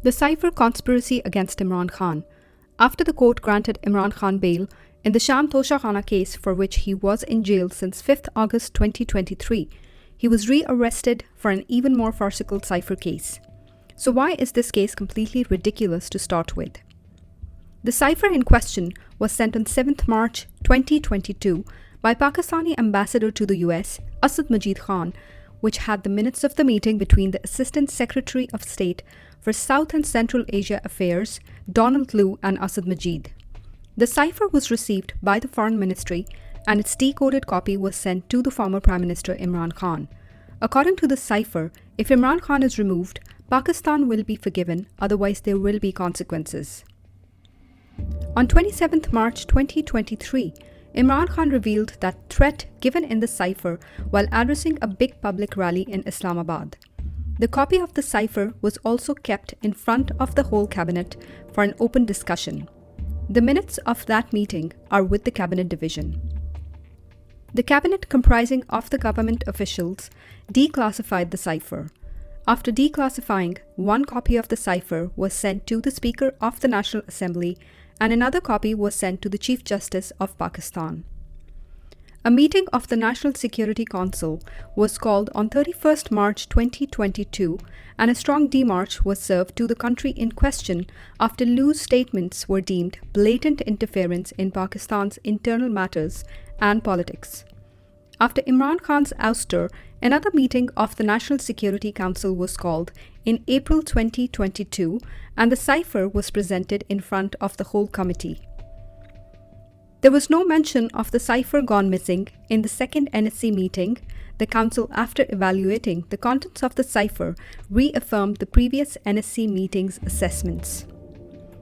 The Cipher conspiracy against Imran Khan. After the court granted Imran Khan bail in the Sham Toshakhana case for which he was in jail since 5th August 2023, he was re-arrested for an even more farcical Cipher case. So why is this case completely ridiculous to start with? The Cipher in question was sent on 7th March 2022 by Pakistani ambassador to the US, Asad Majid Khan, which had the minutes of the meeting between the Assistant Secretary of State for South and Central Asia Affairs, Donald Liu, and Asad Majid. The Cipher was received by the Foreign Ministry and its decoded copy was sent to the former Prime Minister Imran Khan. According to the Cipher, if Imran Khan is removed, Pakistan will be forgiven, otherwise there will be consequences. On 27th March 2023, Imran Khan revealed that threat given in the Cipher while addressing a big public rally in Islamabad. The copy of the Cipher was also kept in front of the whole cabinet for an open discussion. The minutes of that meeting are with the cabinet division. The cabinet comprising of the government officials declassified the Cipher. After declassifying, one copy of the Cipher was sent to the Speaker of the National Assembly and another copy was sent to the Chief Justice of Pakistan. A meeting of the National Security Council was called on 31st March 2022 and a strong demarche was served to the country in question after Liu's statements were deemed blatant interference in Pakistan's internal matters and politics. After Imran Khan's ouster, another meeting of the National Security Council was called in April 2022 and the Cipher was presented in front of the whole committee. There was no mention of the Cipher gone missing in the second NSC meeting. The Council, after evaluating the contents of the Cipher, reaffirmed the previous NSC meeting's assessments.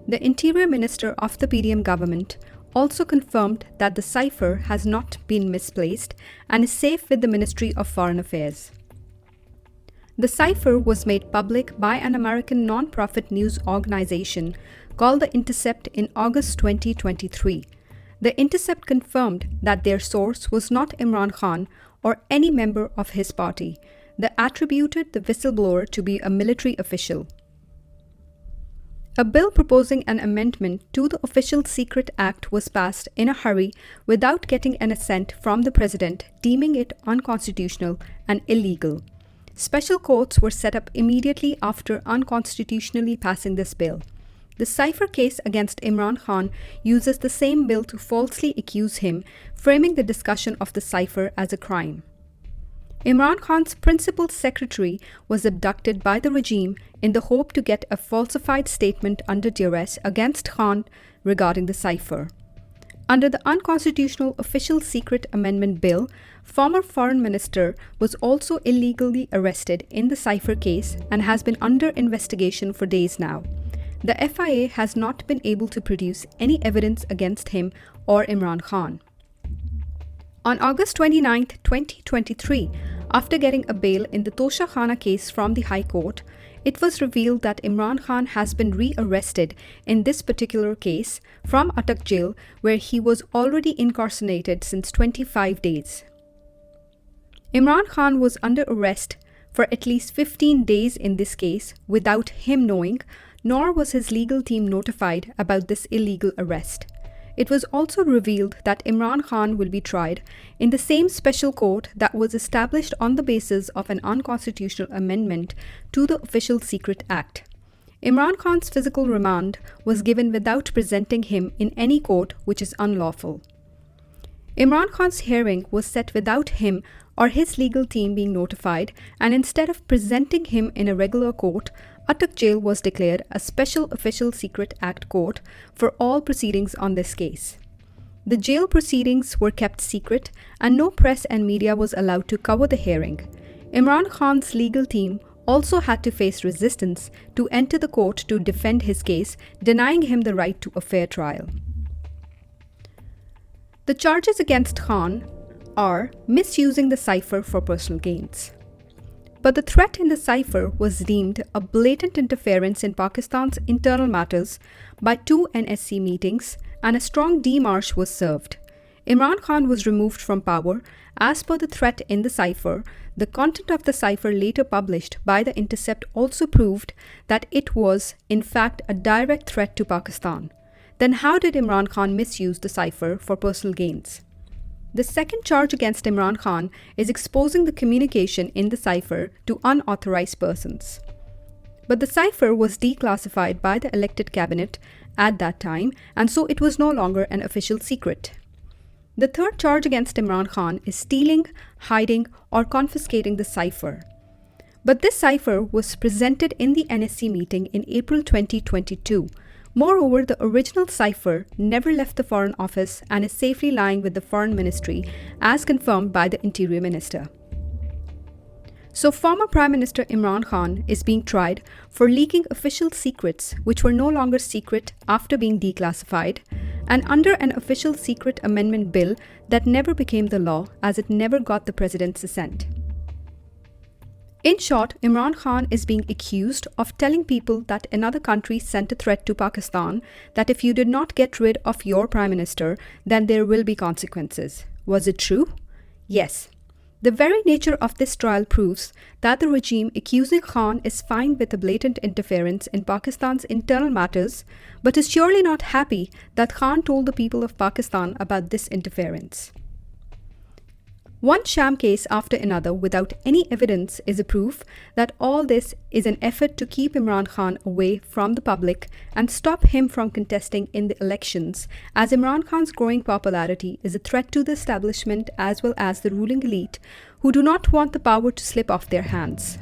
The Interior Minister of the PDM government also confirmed that the Cipher has not been misplaced and is safe with the Ministry of Foreign Affairs. The Cipher was made public by an American non-profit news organization called The Intercept in August 2023. The Intercept confirmed that their source was not Imran Khan or any member of his party. They attributed the whistleblower to be a military official. A bill proposing an amendment to the Official Secret Act was passed in a hurry without getting an assent from the President, deeming it unconstitutional and illegal. Special courts were set up immediately after unconstitutionally passing this bill. The Cipher case against Imran Khan uses the same bill to falsely accuse him, framing the discussion of the Cipher as a crime. Imran Khan's principal secretary was abducted by the regime in the hope to get a falsified statement under duress against Khan regarding the Cipher. Under the unconstitutional Official Secret Amendment Bill, former Foreign Minister was also illegally arrested in the Cipher case and has been under investigation for days now. The FIA has not been able to produce any evidence against him or Imran Khan. On August 29, 2023, after getting a bail in the Toshakhana case from the High Court, it was revealed that Imran Khan has been re-arrested in this particular case from Attak jail where he was already incarcerated since 25 days. Imran Khan was under arrest for at least 15 days in this case without him knowing, nor was his legal team notified about this illegal arrest. It was also revealed that Imran Khan will be tried in the same special court that was established on the basis of an unconstitutional amendment to the Official Secret Act. Imran Khan's physical remand was given without presenting him in any court, which is unlawful. Imran Khan's hearing was set without him or his legal team being notified, and instead of presenting him in a regular court, Attak jail was declared a special Official Secret Act court for all proceedings on this case. The jail proceedings were kept secret and no press and media was allowed to cover the hearing. Imran Khan's legal team also had to face resistance to enter the court to defend his case, denying him the right to a fair trial. The charges against Khan are misusing the Cipher for personal gains. But the threat in the Cipher was deemed a blatant interference in Pakistan's internal matters by 2 NSC meetings and a strong demarche was served. Imran Khan was removed from power. As per the threat in the Cipher, The content of the cipher later published by The Intercept also proved that it was, in fact, a direct threat to Pakistan. Then how did Imran Khan misuse the cipher for personal gains? The second charge against Imran Khan is exposing the communication in the cipher to unauthorized persons. But the cipher was declassified by the elected cabinet at that time, and so it was no longer an official secret. The third charge against Imran Khan is stealing, hiding, or confiscating the cipher. But this cipher was presented in the NSC meeting in April 2022. Moreover, the original cipher never left the Foreign Office and is safely lying with the Foreign Ministry, as confirmed by the Interior Minister. So former Prime Minister Imran Khan is being tried for leaking official secrets which were no longer secret after being declassified, and under an official secret amendment bill that never became the law as it never got the president's assent. In short, Imran Khan is being accused of telling people that another country sent a threat to Pakistan that if you did not get rid of your Prime Minister, then there will be consequences. Was it true? Yes. The very nature of this trial proves that the regime accusing Khan is fine with the blatant interference in Pakistan's internal matters, but is surely not happy that Khan told the people of Pakistan about this interference. One sham case after another without any evidence is a proof that all this is an effort to keep Imran Khan away from the public and stop him from contesting in the elections, as Imran Khan's growing popularity is a threat to the establishment as well as the ruling elite, who do not want the power to slip off their hands.